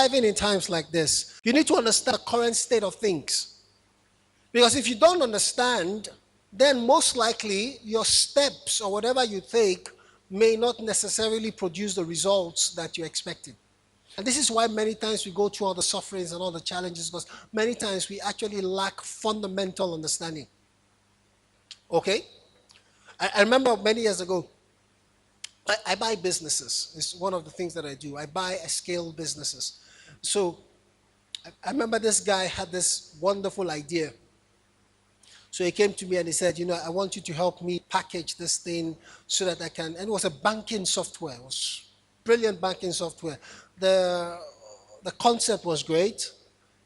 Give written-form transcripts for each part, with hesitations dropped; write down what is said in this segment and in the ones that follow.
thriving in times like this, you need to understand the current state of things. Because if you don't understand, then most likely your steps or whatever you take may not necessarily produce the results that you're expecting. And this is why many times we go through all the sufferings and all the challenges, because many times we actually lack fundamental understanding. Okay? I remember many years ago, I buy businesses. It's one of the things that I do. I buy a scale businesses. So I remember this guy had this wonderful idea. So he came to me and he said, I want you to help me package this thing so that I can, and it was a banking software. It was brilliant banking software. The concept was great.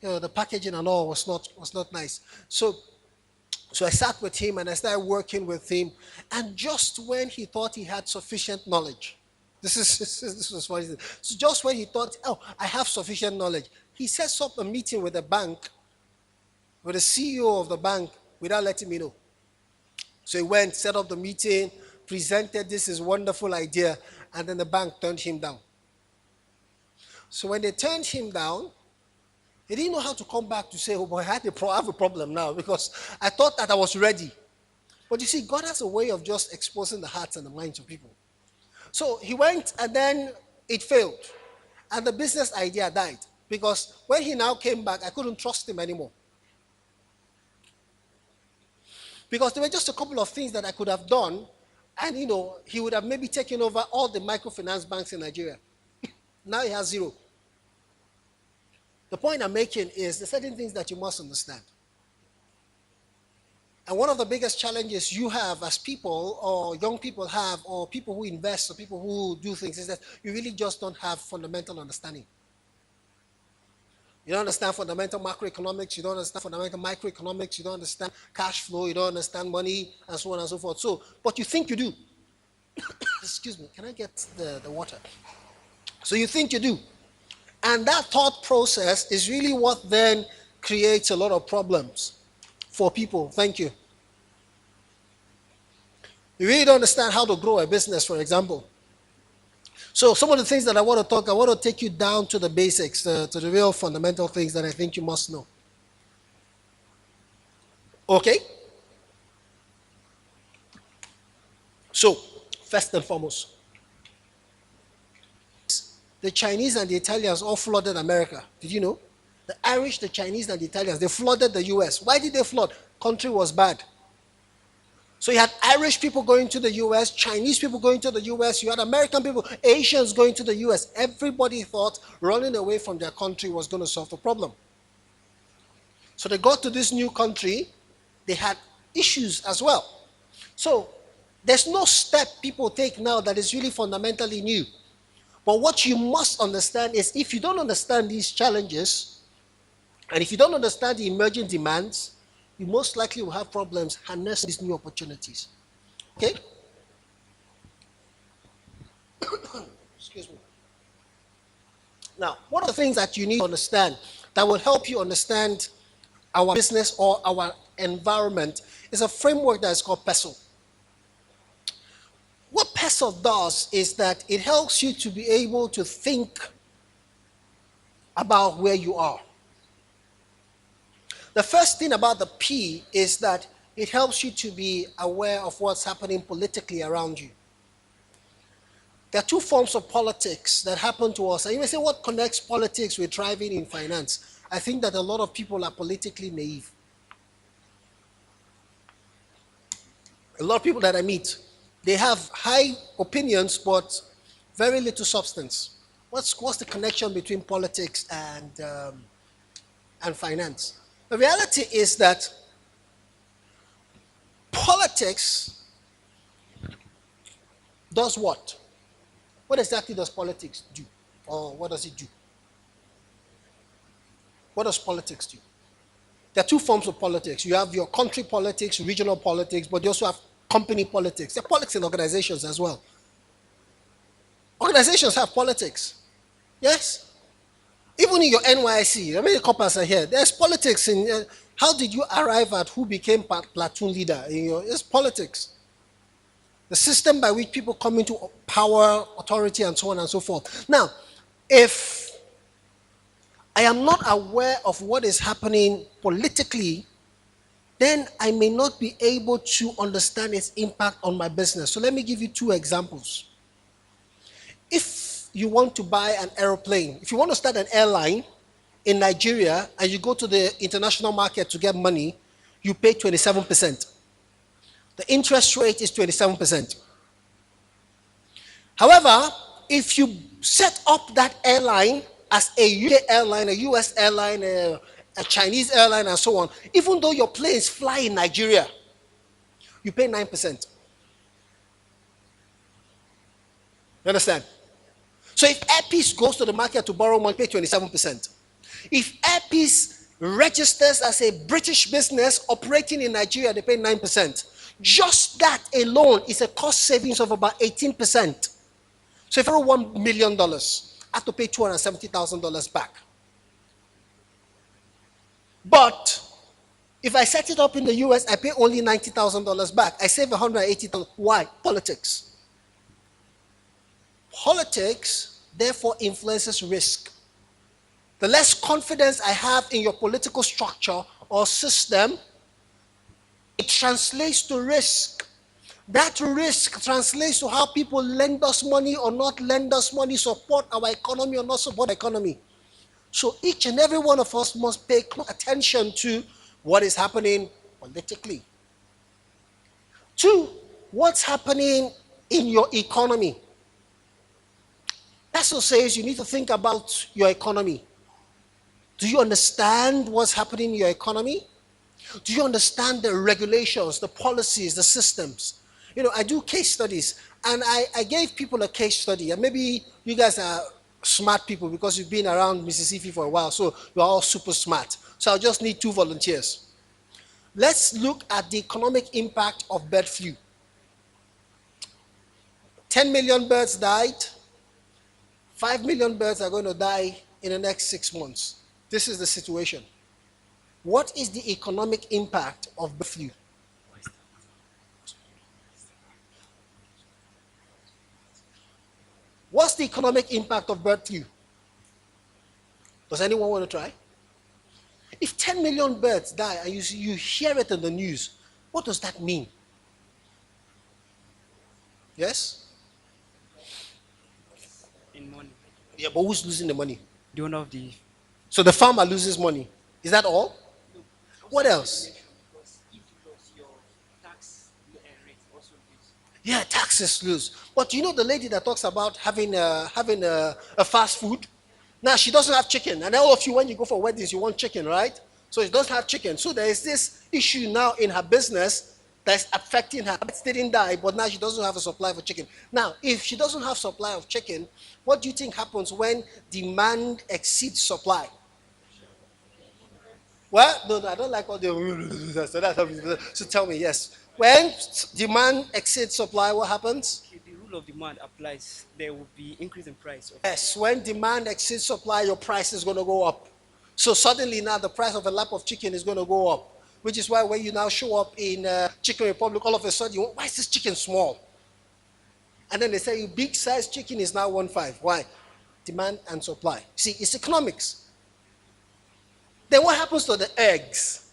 The packaging and all was not nice. So I sat with him and I started working with him. And just when he thought he had sufficient knowledge, this was funny. So just when he thought, I have sufficient knowledge, he sets up a meeting with the bank, with the CEO of the bank, without letting me know. So he went, set up the meeting, presented this is wonderful idea, and then the bank turned him down. So when they turned him down, he didn't know how to come back to say, oh boy, I have a problem now, because I thought that I was ready. But you see, God has a way of just exposing the hearts and the minds of people. So he went and then it failed. And the business idea died. Because when he now came back, I couldn't trust him anymore. Because there were just a couple of things that I could have done, and he would have maybe taken over all the microfinance banks in Nigeria. Now he has zero. The point I'm making is there's certain things that you must understand. And one of the biggest challenges you have as people, or young people have, or people who invest, or people who do things, is that you really just don't have fundamental understanding. You don't understand fundamental macroeconomics, you don't understand fundamental microeconomics, you don't understand cash flow, you don't understand money, and so on and so forth. So, but you think you do. Excuse me, can I get the water? So you think you do. And that thought process is really what then creates a lot of problems for people. Thank you. You really don't understand how to grow a business, for example. So some of the things that I want to take you down to the basics, to the real fundamental things that I think you must know. Okay? So, first and foremost, the Chinese and the Italians all flooded America. Did you know? The Irish, the Chinese, and the Italians, they flooded the US. Why did they flood? Country was bad. So you had Irish people going to the US, Chinese people going to the US, you had American people, Asians going to the US. Everybody thought running away from their country was going to solve the problem. So they got to this new country, they had issues as well. So there's no step people take now that is really fundamentally new. But what you must understand is if you don't understand these challenges, and if you don't understand the emerging demands, you most likely will have problems harnessing these new opportunities. Okay? Excuse me. Now, one of the things that you need to understand that will help you understand our business or our environment is a framework that is called PESTLE. What PESTLE does is that it helps you to be able to think about where you are. The first thing about the P is that it helps you to be aware of what's happening politically around you. There are two forms of politics that happen to us. And you may say, what connects politics with thriving in finance? I think that a lot of people are politically naive. A lot of people that I meet, they have high opinions, but very little substance. What's the connection between politics and finance? The reality is that politics does what? What exactly does politics do? Or what does it do? What does politics do? There are two forms of politics. You have your country politics, regional politics, but you also have company politics. There are politics in organizations as well. Organizations have politics. Yes? Even in your NYC, how many coppers are here? There's politics in how did you arrive at who became platoon leader? It's politics. The system by which people come into power, authority, and so on and so forth. Now, if I am not aware of what is happening politically, then I may not be able to understand its impact on my business. So let me give you two examples. If you want to buy an aeroplane, if you want to start an airline in Nigeria and you go to the international market to get money, you pay 27%. The interest rate is 27%. However, if you set up that airline as a UK airline, a US airline, a Chinese airline, and so on, even though your planes fly in Nigeria, you pay 9%. You understand? So if Airpeace goes to the market to borrow money, pay 27%. If Airpeace registers as a British business operating in Nigeria, they pay 9%. Just that alone is a cost savings of about 18%. So if I borrow $1 million, I have to pay $270,000 back. But if I set it up in the US, I pay only $90,000 back. I save $180,000. Why? Politics. Politics, therefore, influences risk. The less confidence I have in your political structure or system, it translates to risk. That risk translates to how people lend us money or not lend us money, support our economy or not support the economy. So each and every one of us must pay close attention to what is happening politically. Two, what's happening in your economy. That's what says you need to think about your economy. Do you understand what's happening in your economy? Do you understand the regulations, the policies, the systems? You know, I do case studies, and I gave people a case study, and maybe you guys are smart people because you've been around Mississippi for a while, so you're all super smart. So I'll just need 2 volunteers. Let's look at the economic impact of bird flu. 10 million birds died. 5 million birds are going to die in the next 6 months. This is the situation. What is the economic impact of bird flu? What's the economic impact of bird flu? Does anyone want to try? If 10 million birds die and you hear it in the news, what does that mean? Yes? In money. Yeah, but who's losing the money? The owner of the. So the farmer loses money. Is that all? What else? Because if you lose your tax rate also lose. Yeah, taxes lose. But you know the lady that talks about having a fast food? Now she doesn't have chicken. And all of you, when you go for weddings, you want chicken, right? So she doesn't have chicken. So there is this issue now in her business that's affecting her. It didn't die, but now she doesn't have a supply of chicken. Now, if she doesn't have supply of chicken, what do you think happens when demand exceeds supply? Well, no, I don't like all the so that's how so tell me, yes. When demand exceeds supply, what happens? If the rule of demand applies, there will be increase in price. Yes, when demand exceeds supply, your price is going to go up. So suddenly now the price of a lap of chicken is going to go up, which is why when you now show up in Chicken Republic, all of a sudden, why is this chicken small? And then they say, big size chicken is now 1.5. Why? Demand and supply. See, it's economics. Then what happens to the eggs?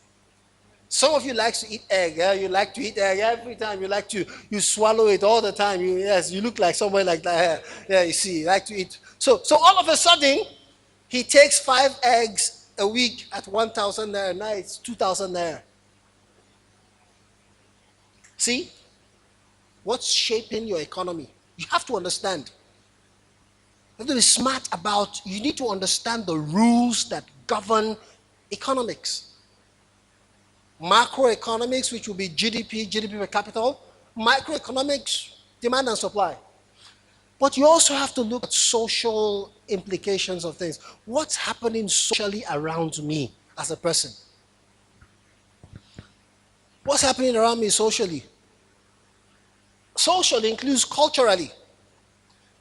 Some of you like to eat egg. Yeah? You like to eat egg every time. You swallow it all the time. You look like someone like that. Yeah, you see, you like to eat. So all of a sudden, he takes 5 eggs a week at 1,000 naira. Now it's 2,000 naira. See? What's shaping your economy? You have to understand. You have to be smart about, you need to understand the rules that govern economics. Macroeconomics, which will be GDP per capita. Microeconomics, demand and supply. But you also have to look at social implications of things. What's happening socially around me as a person? What's happening around me socially? Socially includes culturally.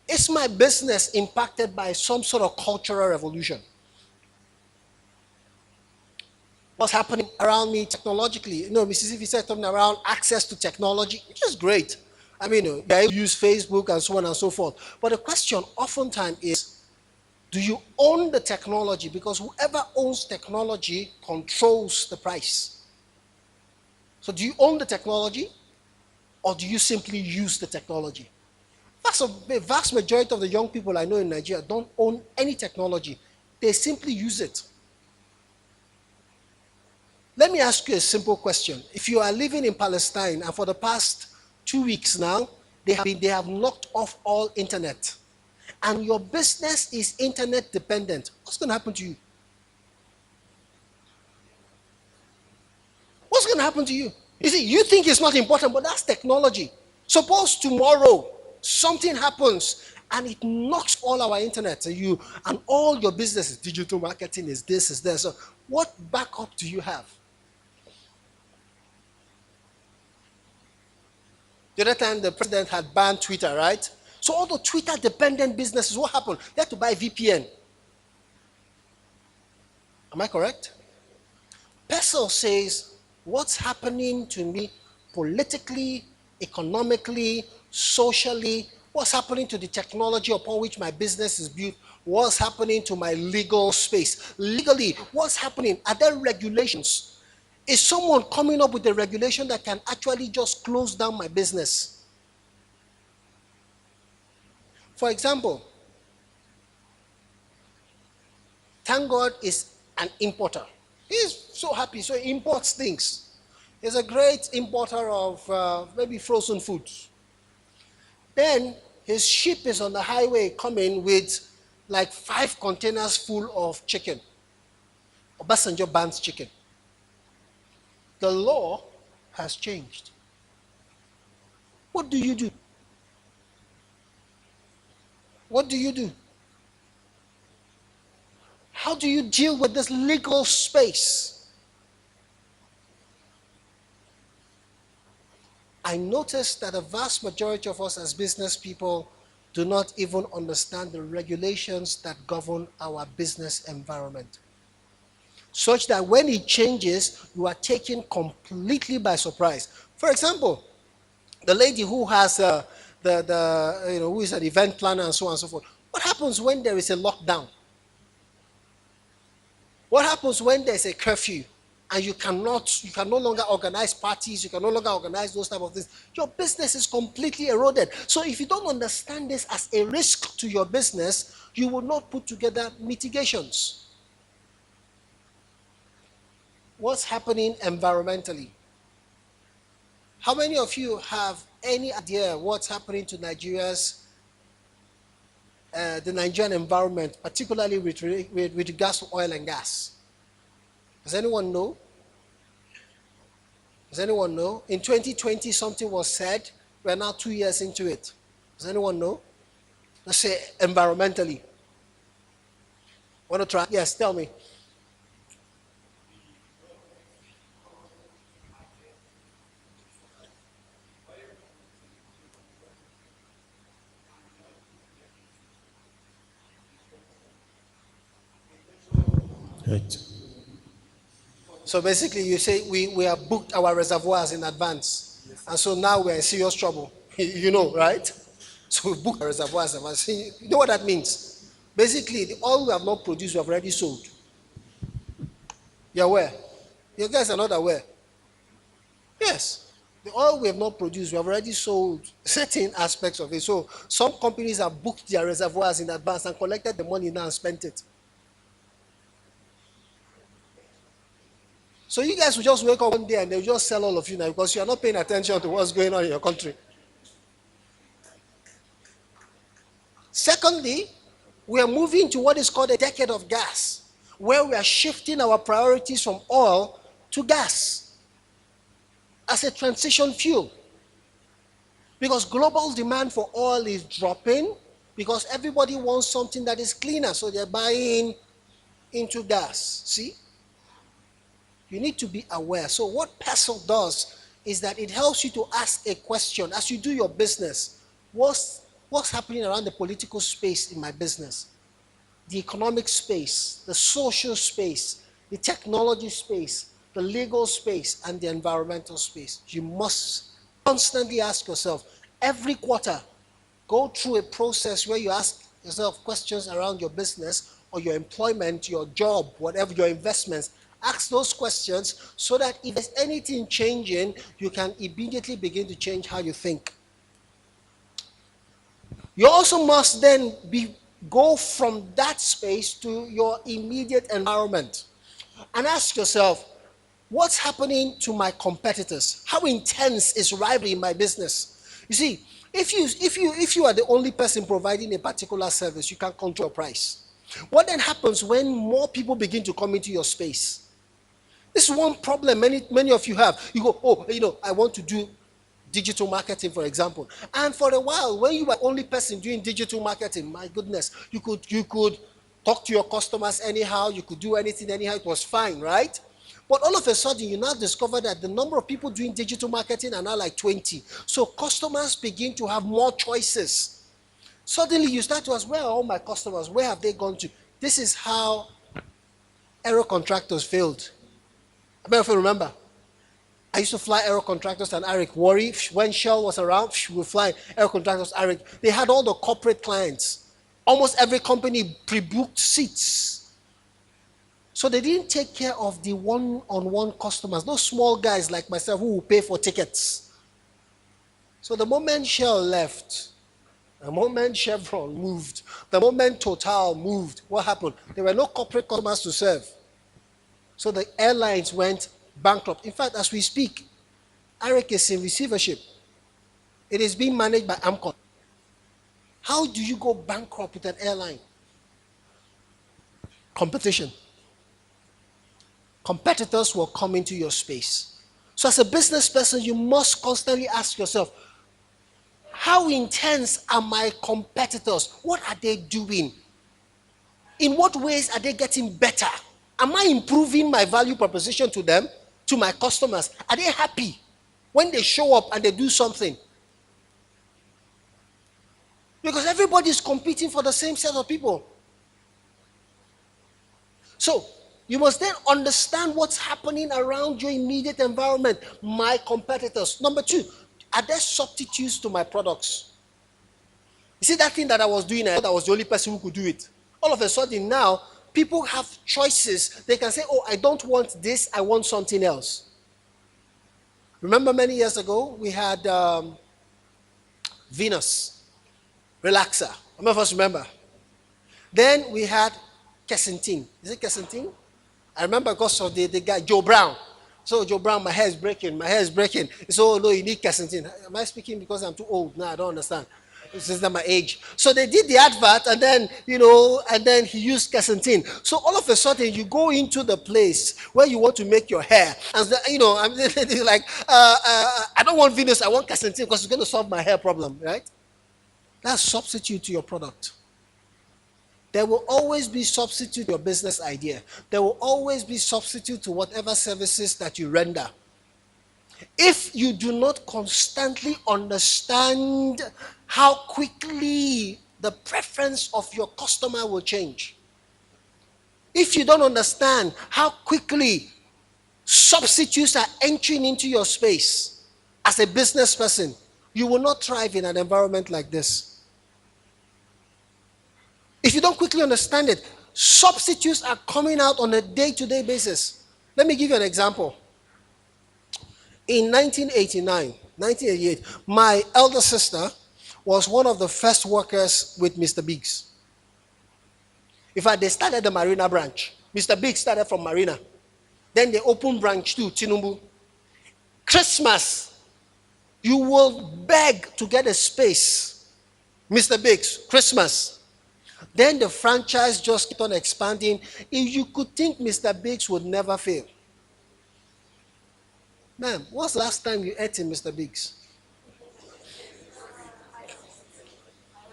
Is my business impacted by some sort of cultural revolution? What's happening around me technologically? You know, Mississippi said something around access to technology, which is great. I mean, you use Facebook and so on and so forth. But the question oftentimes is, Do you own the technology? Because whoever owns technology controls the price. So do you own the technology, or do you simply use the technology? The vast majority of the young people I know in Nigeria don't own any technology. They simply use it. Let me ask you a simple question. If you are living in Palestine and for the past 2 weeks now, they have knocked off all internet, and your business is internet dependent, what's going to happen to you? What's going to happen to you? You see, you think it's not important, but that's technology. Suppose tomorrow something happens and it knocks all our internet and all your businesses, digital marketing is this, is there. So what backup do you have? The other time the president had banned Twitter, right? So all the Twitter-dependent businesses, what happened? They had to buy VPN. Am I correct? Pestle says, what's happening to me politically, economically, socially, what's happening to the technology upon which my business is built, what's happening to my legal space? Legally, what's happening? Are there regulations? Is someone coming up with a regulation that can actually just close down my business? For example, thank God is an importer. He's so happy, so he imports things. He's a great importer of maybe frozen foods. Then his ship is on the highway coming with like 5 containers full of chicken. Obasanjo bans chicken. The law has changed. What do you do? What do you do? How do you deal with this legal space? I noticed that a vast majority of us as business people do not even understand the regulations that govern our business environment, such that when it changes, you are taken completely by surprise. For example, the lady who has who is an event planner and so on and so forth. What happens when there is a lockdown? What happens when there's a curfew and you can no longer organize parties, you can no longer organize those type of things? Your business is completely eroded. So if you don't understand this as a risk to your business, you will not put together mitigations. What's happening environmentally? How many of you have any idea what's happening to the Nigerian environment, particularly with regards to oil and gas? Does anyone know? Does anyone know? In 2020, something was said. We're now 2 years into it. Does anyone know? Let's say environmentally. Want to try? Yes, tell me. Right. So basically, you say we have booked our reservoirs in advance, and so now we're in serious trouble. You know, right? So we booked our reservoirs in advance. You know what that means? Basically, the oil we have not produced, we have already sold. You're aware? You guys are not aware. Yes. The oil we have not produced, we have already sold certain aspects of it. So some companies have booked their reservoirs in advance and collected the money now and spent it. So you guys will just wake up one day and they'll just sell all of you now because you are not paying attention to what's going on in your country. Secondly, we are moving to what is called a decade of gas, where we are shifting our priorities from oil to gas as a transition fuel. Because global demand for oil is dropping because everybody wants something that is cleaner, so they're buying into gas. See? You need to be aware. So what Pestle does is that it helps you to ask a question as you do your business. What's happening around the political space in my business? The economic space, the social space, the technology space, the legal space, and the environmental space. You must constantly ask yourself, every quarter, go through a process where you ask yourself questions around your business or your employment, your job, whatever, your investments. Ask those questions so that if there's anything changing, you can immediately begin to change how you think. You also must then go from that space to your immediate environment and ask yourself, what's happening to my competitors? How intense is rivalry in my business? You see, if you are the only person providing a particular service, you can control your price. What then happens when more people begin to come into your space? This is one problem many of you have. You go, oh, I want to do digital marketing, for example. And for a while, when you were the only person doing digital marketing, my goodness, you could talk to your customers anyhow, you could do anything anyhow, it was fine, right? But all of a sudden, you now discover that the number of people doing digital marketing are now like 20. So customers begin to have more choices. Suddenly, you start to ask, where are all my customers? Where have they gone to? This is how aero contractors failed. I don't know if you remember. I used to fly aero contractors and Arik Worry. When Shell was around, we would fly aero contractors, Arik. They had all the corporate clients. Almost every company pre-booked seats. So they didn't take care of the one-on-one customers, those small guys like myself who will pay for tickets. So the moment Shell left, the moment Chevron moved, the moment Total moved, what happened? There were no corporate customers to serve. So the airlines went bankrupt. In fact, as we speak, Arik is in receivership. It is being managed by Amcon. How do you go bankrupt with an airline? Competition. Competitors will come into your space. So as a business person, you must constantly ask yourself, how intense are my competitors? What are they doing? In what ways are they getting better? Am I improving my value proposition to them, to my customers? Are they happy when they show up and they do something? Because everybody is competing for the same set of people. So, you must then understand what's happening around your immediate environment. My competitors. Number two, are there substitutes to my products? You see that thing that I was doing, I thought I was the only person who could do it. All of a sudden now, people have choices. They can say, oh, I don't want this, I want something else. Remember many years ago, we had Venus, Relaxer. How many of us remember? Then we had Kessentin. Is it Kessentin? I remember because of the guy, Joe Brown. So, Joe Brown, my hair is breaking. So, oh, no, you need Kessentin. Am I speaking because I'm too old? No, I don't understand. It's just my age. So they did the advert and then, and then he used Kessentin. So all of a sudden you go into the place where you want to make your hair. And, I'm like, I don't want Venus, I want Kessentin because it's going to solve my hair problem, right? That's substitute to your product. There will always be substitute to your business idea. There will always be substitute to whatever services that you render. If you do not constantly understand how quickly the preference of your customer will change, if you don't understand how quickly substitutes are entering into your space as a business person, you will not thrive in an environment like this. If you don't quickly understand it, substitutes are coming out on a day-to-day basis. Let me give you an example. In 1988, my elder sister was one of the first workers with Mr. Biggs. In fact, they started the Marina branch. Mr. Biggs started from Marina. Then they opened branch 2, Tinubu. Christmas, you will beg to get a space. Mr. Biggs, Christmas. Then the franchise just kept on expanding. If you could think Mr. Biggs would never fail. Ma'am, what's the last time you ate in Mr. Biggs?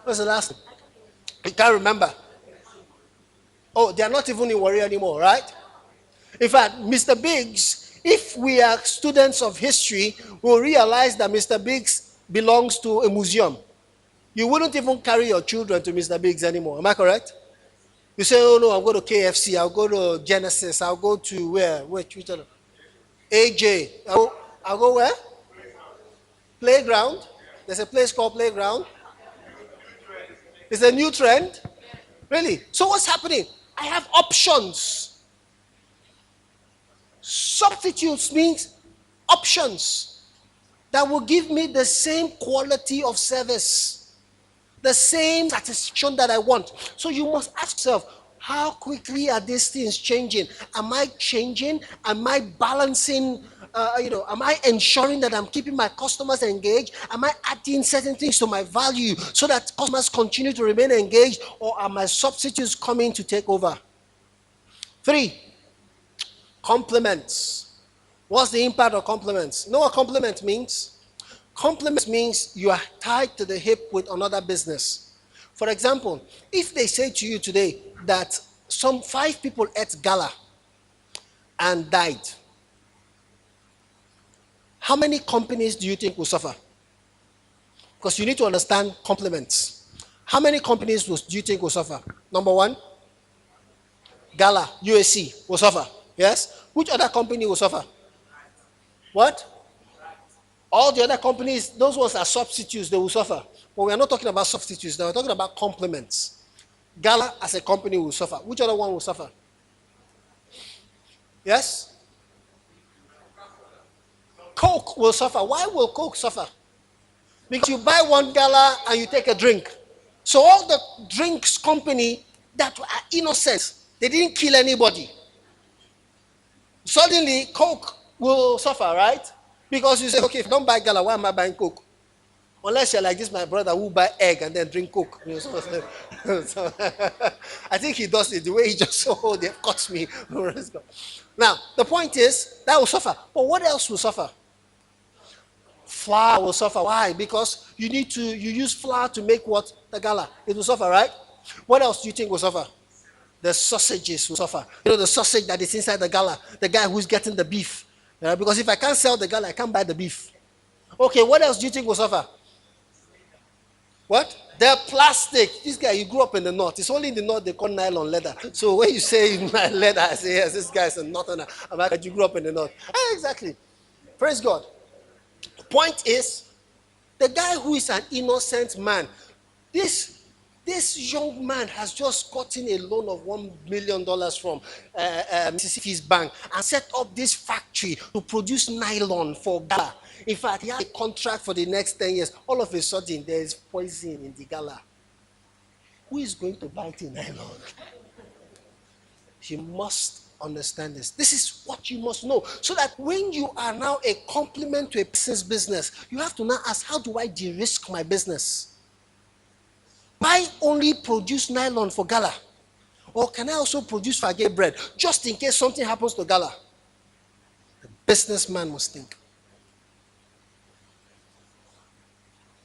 What's the last time? You can't remember. Oh, they are not even in Warri anymore, right? In fact, Mr. Biggs, if we are students of history, we'll realize that Mr. Biggs belongs to a museum. You wouldn't even carry your children to Mr. Biggs anymore. Am I correct? You say, oh no, I'll go to KFC, I'll go to Genesis, I'll go to where? AJ. I'll go where? Playground. There's a place called Playground. It's a new trend. Really? So what's happening? I have options. Substitutes means options that will give me the same quality of service, the same satisfaction that I want. So you must ask yourself, how quickly are these things changing? Am I changing? Am I balancing? Am I ensuring that I'm keeping my customers engaged? Am I adding certain things to my value so that customers continue to remain engaged? Or are my substitutes coming to take over? 3, compliments. What's the impact of compliments? You know what compliment means? Compliment means you are tied to the hip with another business. For example, if they say to you today that some 5 people ate gala and died, how many companies do you think will suffer? Because you need to understand compliments. How many companies do you think will suffer? Number 1, Gala, USC will suffer. Yes? Which other company will suffer? What? All the other companies, those ones are substitutes, they will suffer. But we are not talking about substitutes, now we're talking about complements. Gala as a company will suffer. Which other one will suffer? Yes? Coke will suffer. Why will Coke suffer? Because you buy one gala and you take a drink. So all the drinks company that are innocent, they didn't kill anybody. Suddenly, Coke will suffer, right? Because you say, okay, if I don't buy gala, why am I buying Coke? Unless you're like this, my brother, who buy egg and then drink Coke. So, I think he does it the way he just they've caught me. Now, the point is, that will suffer. But what else will suffer? Flour will suffer. Why? Because you use flour to make what? The gala. It will suffer, right? What else do you think will suffer? The sausages will suffer. You know, the sausage that is inside the gala, the guy who's getting the beef. Because if I can't sell the gala, I can't buy the beef. Okay, what else do you think will suffer? What? The plastic. This guy, you grew up in the north. It's only in the north they call nylon leather. So when you say leather, I say, yes, this guy is a northerner. I'm like, you grew up in the north. Exactly. Praise God. Point is, the guy who is an innocent man, this young man has just gotten a loan of $1 million from Mississippi's bank and set up this factory to produce nylon for gala. In fact, he had a contract for the next 10 years. All of a sudden, there is poison in the gala. Who is going to buy the nylon? You must understand this. This is what you must know. So that when you are now a complement to a person's business, you have to now ask, how do I de-risk my business? I only produce nylon for gala? Or can I also produce faggot bread, just in case something happens to gala? The businessman must think.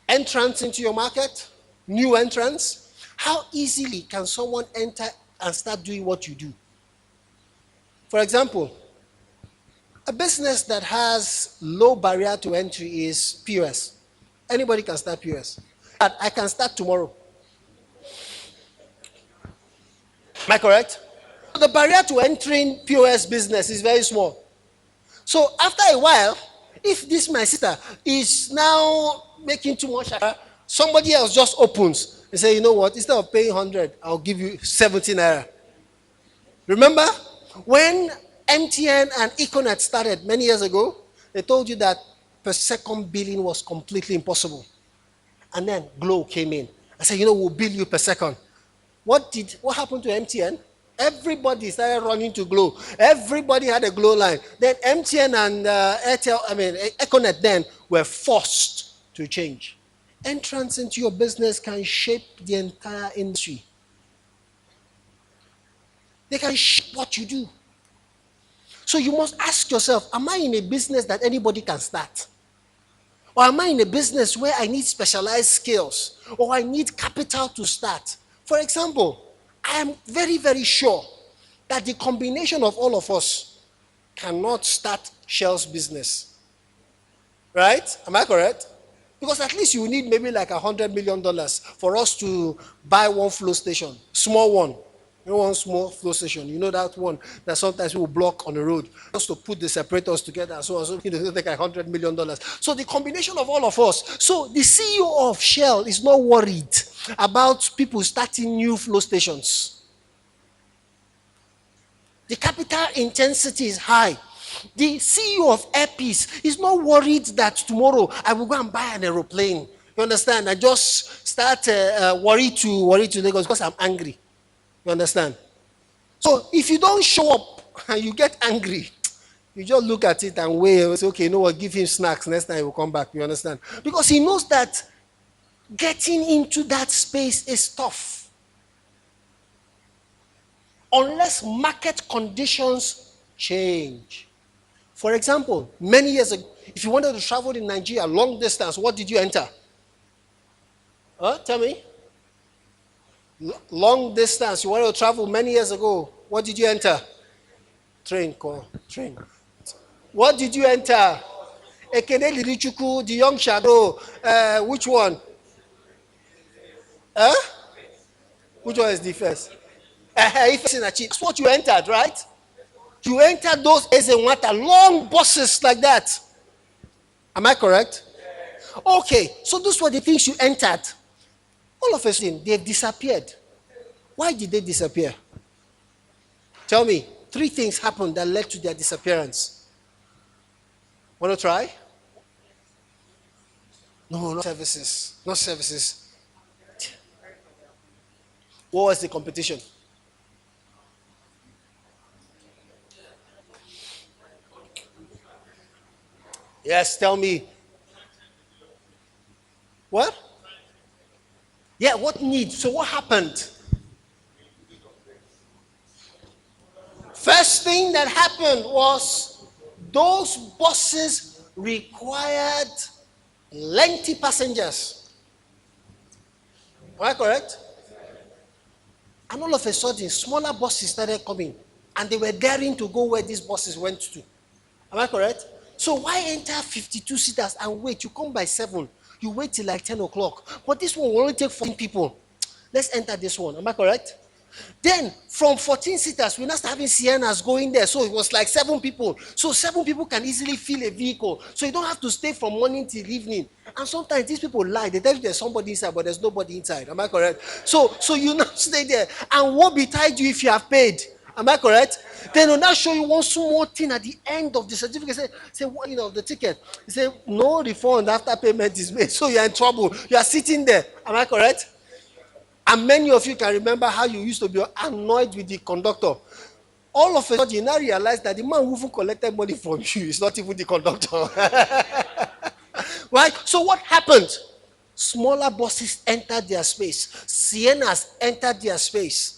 Entrance into your market, new entrance. How easily can someone enter and start doing what you do? For example, a business that has low barrier to entry is POS. Anybody can start POS. I can start tomorrow. Am I correct? The barrier to entering POS business is very small. So after a while, if this my sister is now making too much, somebody else just opens and say, you know what, instead of paying 100, I'll give you 70 naira. Remember when MTN and Econet started many years ago, they told you that per second billing was completely impossible. And then Glo came in and said, you know, we'll bill you per second. What happened to MTN? Everybody started running to Glo. Everybody had a Glo line. Then MTN and Econet then were forced to change. Entrance into your business can shape the entire industry. They can shape what you do. So you must ask yourself, am I in a business that anybody can start? Or am I in a business where I need specialized skills? Or I need capital to start? For example, I am very, very sure that the combination of all of us cannot start Shell's business. Right? Am I correct? Because at least you need maybe like $100 million for us to buy one flow station, small one. You know, one small flow station. You know that one that sometimes we will block on the road just to put the separators together. So you know, take $100 million. So the combination of all of us. So the CEO of Shell is not worried about people starting new flow stations. The capital intensity is high. The CEO of Airpeace is not worried that tomorrow I will go and buy an aeroplane. You understand? I just start worry to Lagos because I'm angry. You understand? So if you don't show up and you get angry, you just look at it and wait and say, okay, you know what, give him snacks. Next time he will come back. You understand? Because he knows that getting into that space is tough. Unless market conditions change. For example, many years ago, if you wanted to travel in Nigeria long distance, what did you enter? Tell me. Long distance, you wanted to travel many years ago, what did you enter? Train. What did you enter? Ekene Lirichuku, the young shadow, which one? Which one is the first? That's what you entered, right? You entered those Ezenwata, long buses like that. Am I correct? Okay, so those were the things you entered. All of a sudden, they've disappeared. Why did they disappear? Tell me, 3 things happened that led to their disappearance. Want to try? No, not services. Not services. What was the competition? Yes, tell me. What? Yeah, what need? So what happened? First thing that happened was those buses required lengthy passengers. Am I correct? And all of a sudden, smaller buses started coming, and they were daring to go where these buses went to. Am I correct? So why enter 52 seaters and wait? You come by 7. You wait till like 10 o'clock. But this one will only take 14 people. Let's enter this one. Am I correct? Then from 14 seaters, we now start having Siennas going there. So it was like 7 people. So 7 people can easily fill a vehicle. So you don't have to stay from morning till evening. And sometimes these people lie. They tell you there's somebody inside, but there's nobody inside. Am I correct? So you now stay there. And what betide you if you have paid? Am I correct? Then will now show you one small thing at the end of the certificate. Say what, the ticket. He say no refund after payment is made. So you're in trouble. You are sitting there. Am I correct? And many of you can remember how you used to be annoyed with the conductor. All of a sudden, you now realize that the man who even collected money from you is not even the conductor. Right? So what happened? Smaller buses entered their space. Siennas entered their space.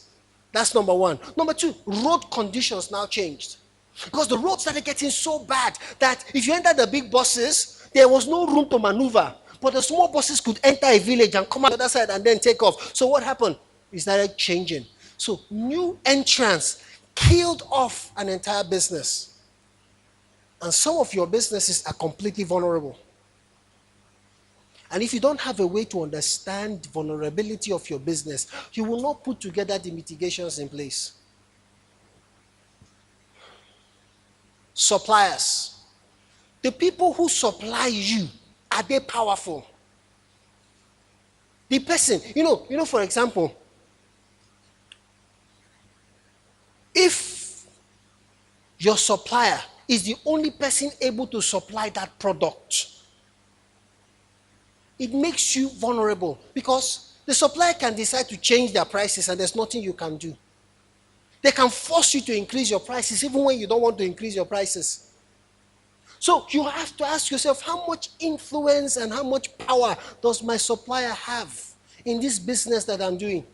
That's number 1. Number 2, road conditions now changed. Because the roads started getting so bad that if you enter the big buses, there was no room to maneuver. But the small buses could enter a village and come out the other side and then take off. So what happened? It started changing. So new entrants killed off an entire business. And some of your businesses are completely vulnerable. And if you don't have a way to understand vulnerability of your business, you will not put together the mitigations in place. Suppliers. The people who supply you, are they powerful? The person, for example, if your supplier is the only person able to supply that product, it makes you vulnerable because the supplier can decide to change their prices and there's nothing you can do. They can force you to increase your prices even when you don't want to increase your prices. So you have to ask yourself, how much influence and how much power does my supplier have in this business that I'm doing?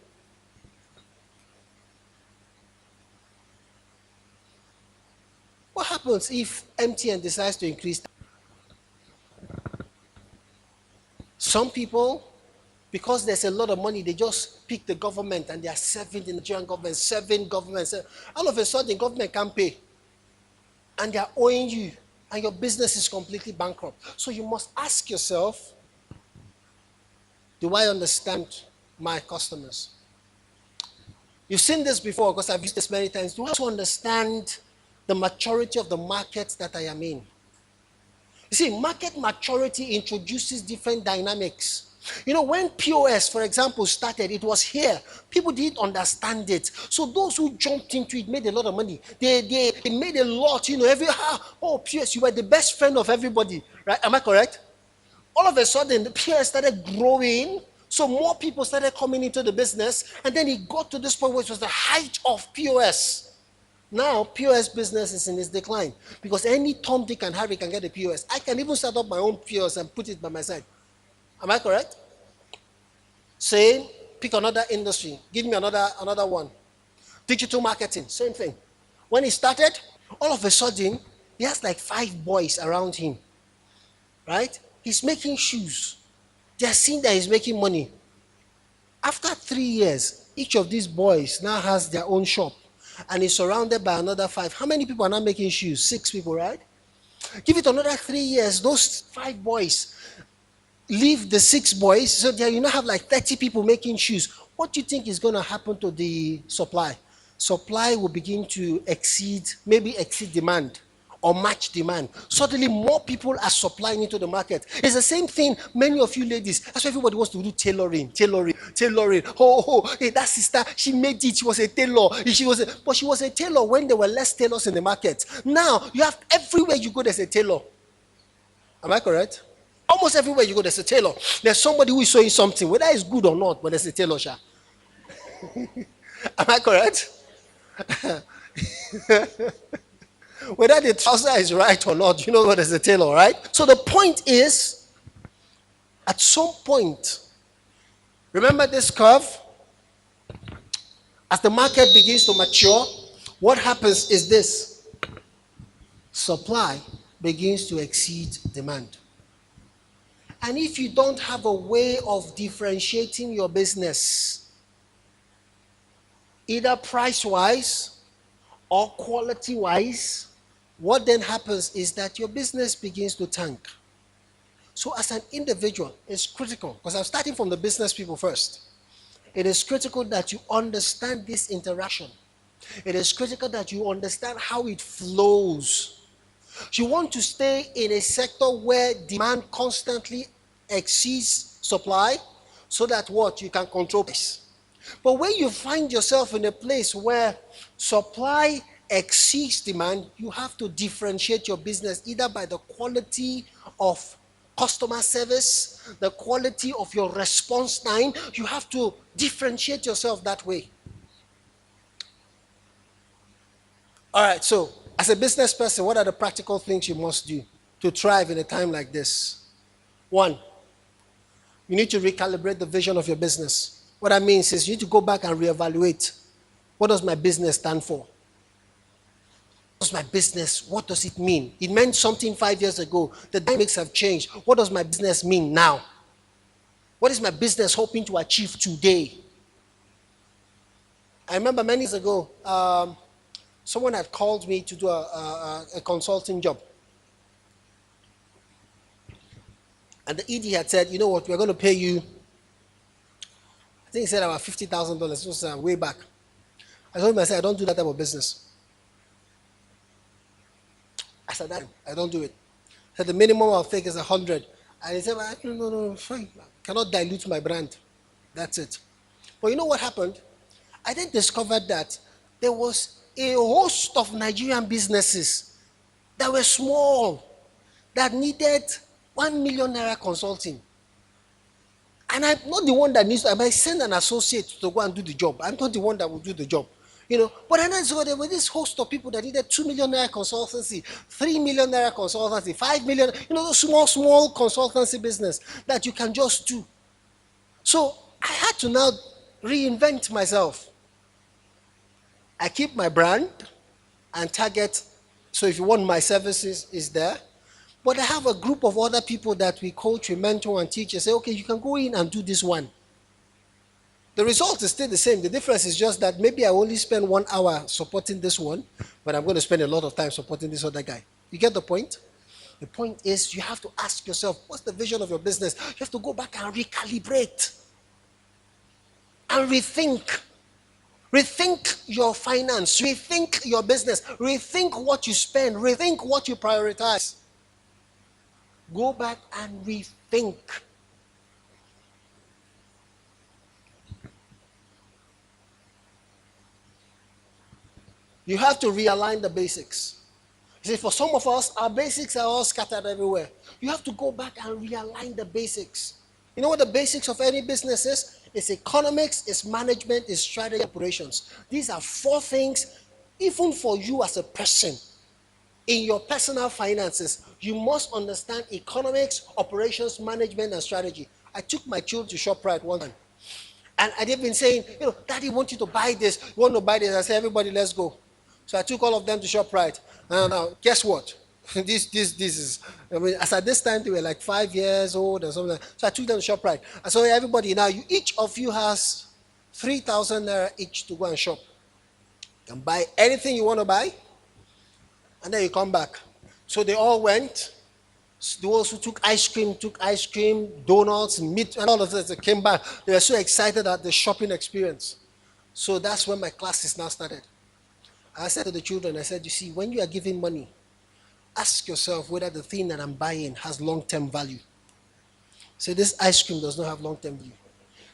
What happens if MTN decides to increase? Some people, because there's a lot of money, they just pick the government and they are serving the Nigerian government, serving government. All of a sudden, the government can't pay. And they are owing you. And your business is completely bankrupt. So you must ask yourself, do I understand my customers? You've seen this before because I've used this many times. You have to understand the maturity of the market that I am in. You see, market maturity introduces different dynamics. You know, when POS, for example, started, it was here. People didn't understand it. So those who jumped into it made a lot of money. They made a lot, you know, oh, POS, you were the best friend of everybody, right? Am I correct? All of a sudden, the POS started growing. So more people started coming into the business. And then it got to this point where it was the height of POS. Now, POS business is in its decline because any Tom, Dick, and Harry can get a POS. I can even start up my own POS and put it by my side. Am I correct? Same. Pick another industry. Give me another one. Digital marketing, same thing. When he started, all of a sudden, he has like 5 boys around him. Right? He's making shoes. They are seeing that he's making money. After 3 years, each of these boys now has their own shop. And is surrounded by another 5. How many people are now making shoes? 6 people, right? Give it another 3 years. Those 5 boys leave the 6 boys. So there you now have like 30 people making shoes. What do you think is going to happen to the supply? Supply will begin to exceed demand or match demand. Suddenly more people are supplying into the market. It's the same thing many of you ladies. That's why everybody wants to do tailoring. Oh, hey, that sister, she made it. She was a tailor. But she was a tailor when there were less tailors in the market. Now you have everywhere you go there's a tailor. Am I correct? Almost everywhere you go there's a tailor. There's somebody who is sewing something, whether it's good or not, but there's a tailor. Am I correct? Whether the trouser is right or not, you know what is a tailor, right? So the point is, at some point, remember this curve? As the market begins to mature, what happens is this. Supply begins to exceed demand. And if you don't have a way of differentiating your business, either price-wise or quality-wise, what then happens is that your business begins to tank. So as an individual, it's critical, because I'm starting from the business people first. It is critical that you understand this interaction. It is critical that you understand how it flows. You want to stay in a sector where demand constantly exceeds supply, so that what? You can control price. But when you find yourself in a place where supply exceeds demand, you have to differentiate your business either by the quality of customer service, the quality of your response time. You have to differentiate yourself that way. All right, so as a business person, what are the practical things you must do to thrive in a time like this? 1, you need to recalibrate the vision of your business. What that means is you need to go back and reevaluate. What does my business stand for? What's my business? What does it mean? It meant something 5 years ago. The dynamics have changed. What does my business mean now? What is my business hoping to achieve today? I remember many years ago, someone had called me to do a consulting job. And the ED had said, you know what, we're going to pay you, I think he said about $50,000. It was way back. I told him, I said, I don't do that type of business. I said, I don't do it. I said, the minimum I'll take is 100. And he said, no, fine. I cannot dilute my brand. That's it. But you know what happened? I then discovered that there was a host of Nigerian businesses that were small, that needed 1 million naira consulting. And I'm not the one that needs to, I might send an associate to go and do the job. I'm not the one that will do the job. You know, but I know there were this host of people that needed 2 million naira consultancy, 3 million naira consultancy, 5 million, you know, those small consultancy business that you can just do. So I had to now reinvent myself. I keep my brand and target. So if you want my services, is there. But I have a group of other people that we coach, we mentor and teach and say, okay, you can go in and do this one. The result is still the same. The difference is just that maybe I only spend 1 hour supporting this one, but I'm going to spend a lot of time supporting this other guy. You get the point? The point is you have to ask yourself, what's the vision of your business? You have to go back and recalibrate and rethink. Rethink your finance. Rethink your business. Rethink what you spend. Rethink what you prioritize. Go back and rethink. You have to realign the basics. You see, for some of us, our basics are all scattered everywhere. You have to go back and realign the basics. You know what the basics of any business is? It's economics, it's management, it's strategy, operations. These are 4 things, even for you as a person. In your personal finances, you must understand economics, operations, management, and strategy. I took my children to ShopRite one time. And they've been saying, Daddy, want you to buy this. You want to buy this? I said, everybody, let's go. So I took all of them to ShopRite. And now, guess what? This is, as at this time, they were like 5 years old or something. So I took them to ShopRite. I said, everybody, now, each of you has 3,000 naira each to go and shop. You can buy anything you want to buy, and then you come back. So they all went. Those who took ice cream, donuts, meat, and all of this. They came back. They were so excited at the shopping experience. So that's when my classes now started. I said to the children, I said, you see, when you are giving money, ask yourself whether the thing that I'm buying has long-term value. So this ice cream does not have long-term value.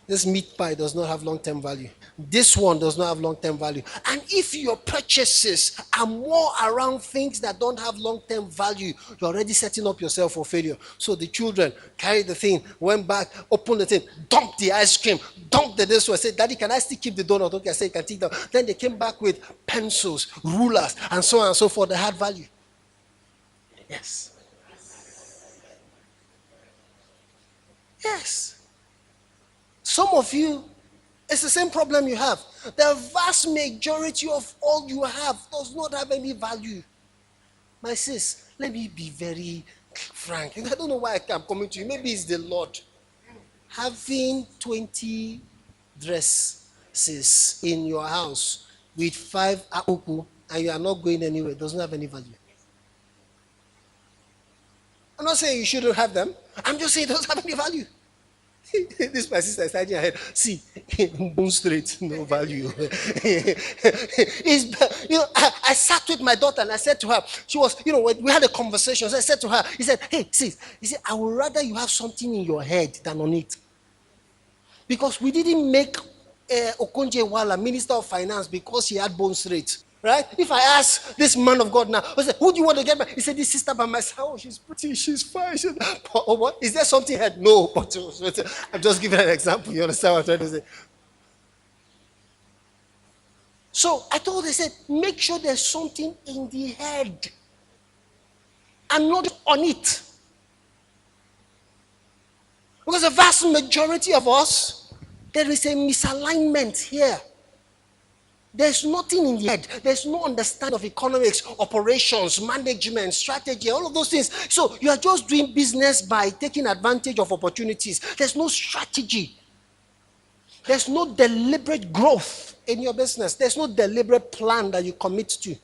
This meat pie does not have long-term value. This one does not have long-term value. And if your purchases are more around things that don't have long-term value, you're already setting up yourself for failure. So the children carried the thing, went back, opened the thing, dumped the ice cream, dumped the this one, said, Daddy, can I still keep the donut? Okay, I said, you can take that. Then they came back with pencils, rulers, and so on and so forth that had value. Yes. Yes. Some of you, it's the same problem you have. The vast majority of all you have does not have any value. My sis, let me be very frank. I don't know why I'm coming to you. Maybe it's the Lord. Having 20 dresses in your house with 5 akuku and you are not going anywhere doesn't have any value. I'm not saying you shouldn't have them. I'm just saying it doesn't have any value. This my sister is hiding her head. See, bone straight, no value. I sat with my daughter and I said to her, she was, we had a conversation. So I said to her, he said, hey, sis, I would rather you have something in your head than on it. Because we didn't make Okonjo-Iweala Minister of Finance because he had bone straight. Right? If I ask this man of God now, I said, who do you want to get back? He said, this sister by my side. Oh, she's pretty, she's fine. Oh, what? Is there something head? No, but I'm just giving an example. You understand what I'm trying to say? So I told her, I said, make sure there's something in the head and not on it. Because the vast majority of us, there is a misalignment here. There's nothing in the head. There's no understanding of economics, operations, management, strategy, all of those things. So you are just doing business by taking advantage of opportunities. There's no strategy. There's no deliberate growth in your business. There's no deliberate plan that you commit to.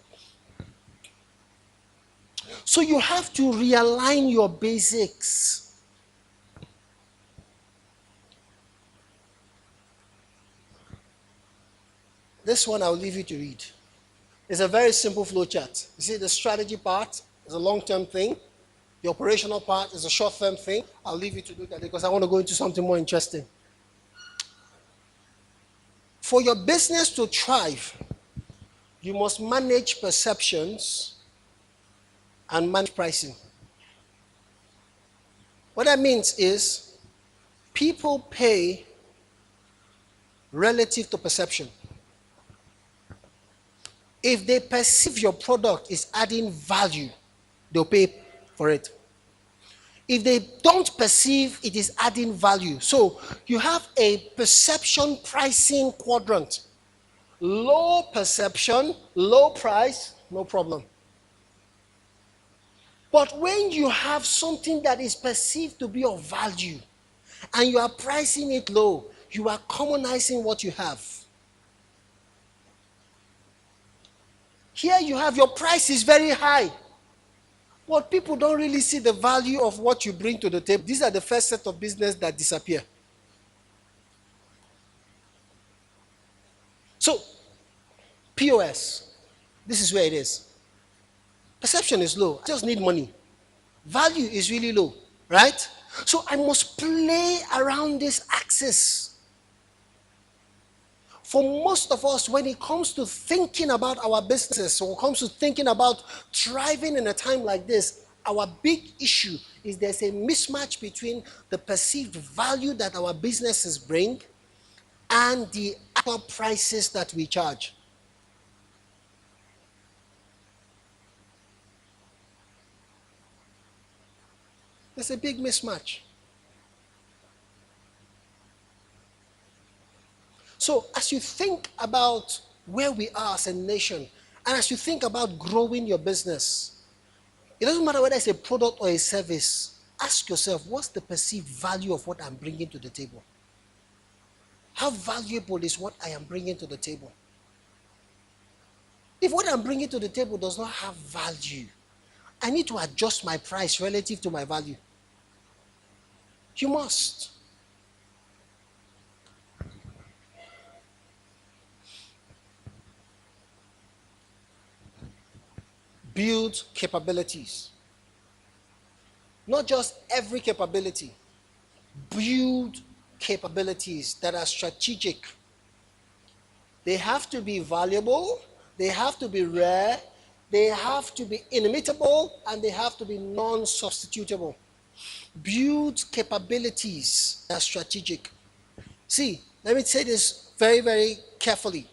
So you have to realign your basics. This one I'll leave you to read. It's a very simple flow chart. You see, the strategy part is a long-term thing. The operational part is a short-term thing. I'll leave you to look at it because I want to go into something more interesting. For your business to thrive, you must manage perceptions and manage pricing. What that means is people pay relative to perception. If they perceive your product is adding value, they'll pay for it. If they don't perceive it is adding value, so you have a perception pricing quadrant. Low perception, low price, no problem. But when you have something that is perceived to be of value and you are pricing it low, you are commonizing what you have. Here you have your price is very high. But people don't really see the value of what you bring to the table. These are the first set of business that disappear. So POS. This is where it is. Perception is low. I just need money. Value is really low, right? So I must play around this axis. For most of us, when it comes to thinking about our businesses, or when it comes to thinking about thriving in a time like this, our big issue is there's a mismatch between the perceived value that our businesses bring and the actual prices that we charge. There's a big mismatch. So as you think about where we are as a nation, and as you think about growing your business, it doesn't matter whether it's a product or a service, ask yourself, what's the perceived value of what I'm bringing to the table? How valuable is what I am bringing to the table? If what I'm bringing to the table does not have value, I need to adjust my price relative to my value. You must. Build capabilities. Not just every capability. Build capabilities that are strategic. They have to be valuable, they have to be rare, they have to be inimitable, and they have to be non-substitutable. Build capabilities that are strategic. See, let me say this very, very carefully.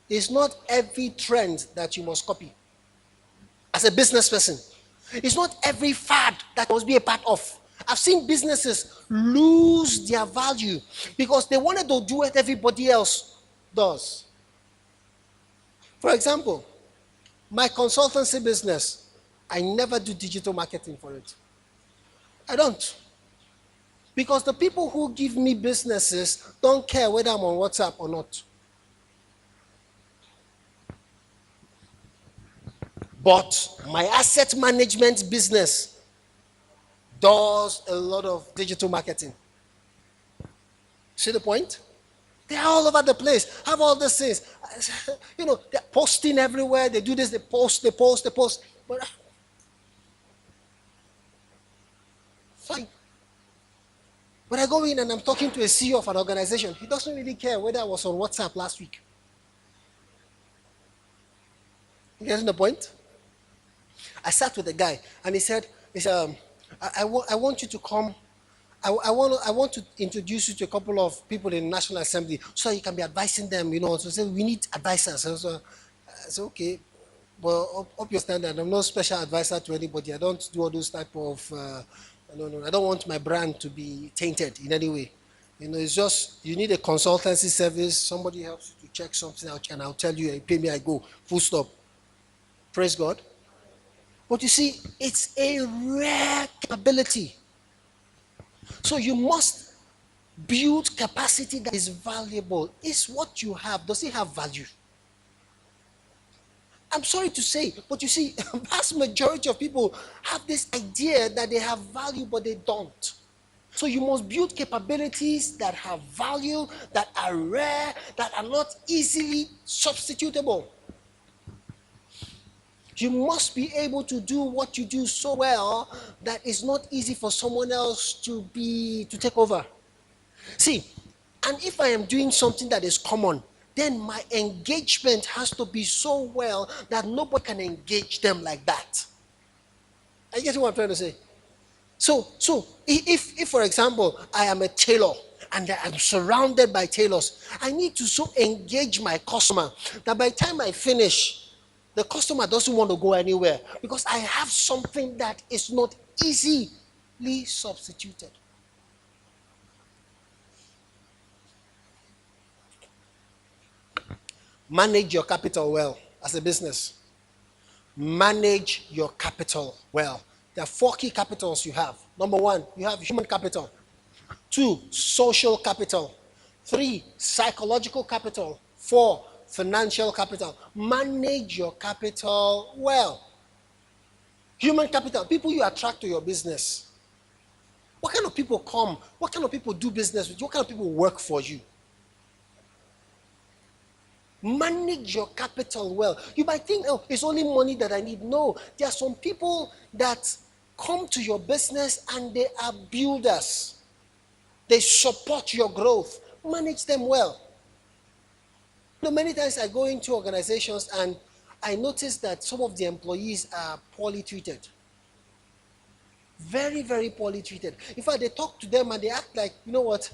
It's not every trend that you must copy. As a business person, it's not every fad that must be a part of. I've seen businesses lose their value because they wanted to do what everybody else does. For example, my consultancy business, I never do digital marketing for it. I don't. Because the people who give me businesses don't care whether I'm on WhatsApp or not. But my asset management business does a lot of digital marketing. See the point? They're all over the place. Have all these things. You know, they're posting everywhere. They do this, they post. But fine. When I go in and I'm talking to a CEO of an organization, he doesn't really care whether I was on WhatsApp last week. You getting the point? I sat with a guy and he said, I want you to come. I want to introduce you to a couple of people in the National Assembly so you can be advising them, you know. So say we need advisors. So I said, okay, well, up your standard. I'm not special advisor to anybody. I don't do all those type of, I don't want my brand to be tainted in any way. You know, it's just, you need a consultancy service. Somebody helps you to check something out and I'll tell you, you pay me, I go. Full stop. Praise God. But you see, it's a rare capability. So you must build capacity that is valuable. Is what you have, does it have value? I'm sorry to say, but you see, the vast majority of people have this idea that they have value, but they don't. So you must build capabilities that have value, that are rare, that are not easily substitutable. You must be able to do what you do so well that it's not easy for someone else to take over. See, and if I am doing something that is common, then my engagement has to be so well that nobody can engage them like that. I get what I'm trying to say. So if for example, I am a tailor and I'm surrounded by tailors, I need to so engage my customer that by the time I finish, the customer doesn't want to go anywhere because I have something that is not easily substituted. Manage your capital well as a business. Manage your capital well. There are 4 key capitals you have. Number 1, you have human capital. 2, social capital. 3, psychological capital. 4, financial capital. Manage your capital well. Human capital, people you attract to your business. What kind of people come? What kind of people do business with you? What kind of people work for you? Manage your capital well. You might think, oh, it's only money that I need. No, there are some people that come to your business and they are builders. They support your growth. Manage them well. Many times I go into organizations and I notice that some of the employees are poorly treated. Very, very poorly treated. In fact, they talk to them and they act like, you know what,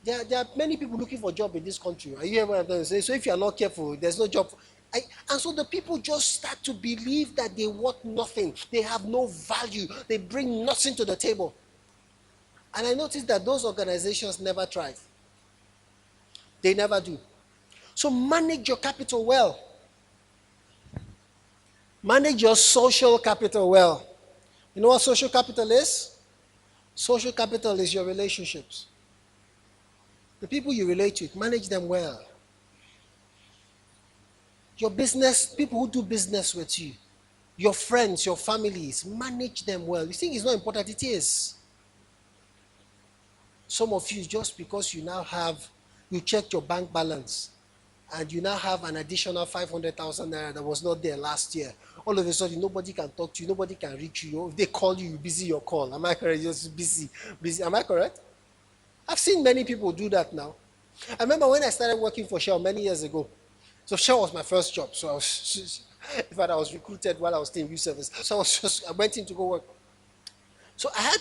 there are many people looking for a job in this country. Are you hearing what I'm trying to say? So if you are not careful, there's no job. And so the people just start to believe that they want nothing. They have no value. They bring nothing to the table. And I noticed that those organizations never thrive. They never do. So manage your capital well. Manage your social capital well. You know what social capital is? Social capital is your relationships. The people you relate with, manage them well. Your business, people who do business with you, your friends, your families, manage them well. You think it's not important? It is. Some of you, just because you checked your bank balance and you now have an additional 500,000 naira that was not there last year, all of a sudden nobody can talk to you, nobody can reach you. If they call you, you're busy your call. Am I correct? You're just busy. Am I correct? I've seen many people do that now. I remember when I started working for Shell many years ago. So Shell was my first job. So in fact, I was recruited while I was still in youth service. So I went in to go work. So I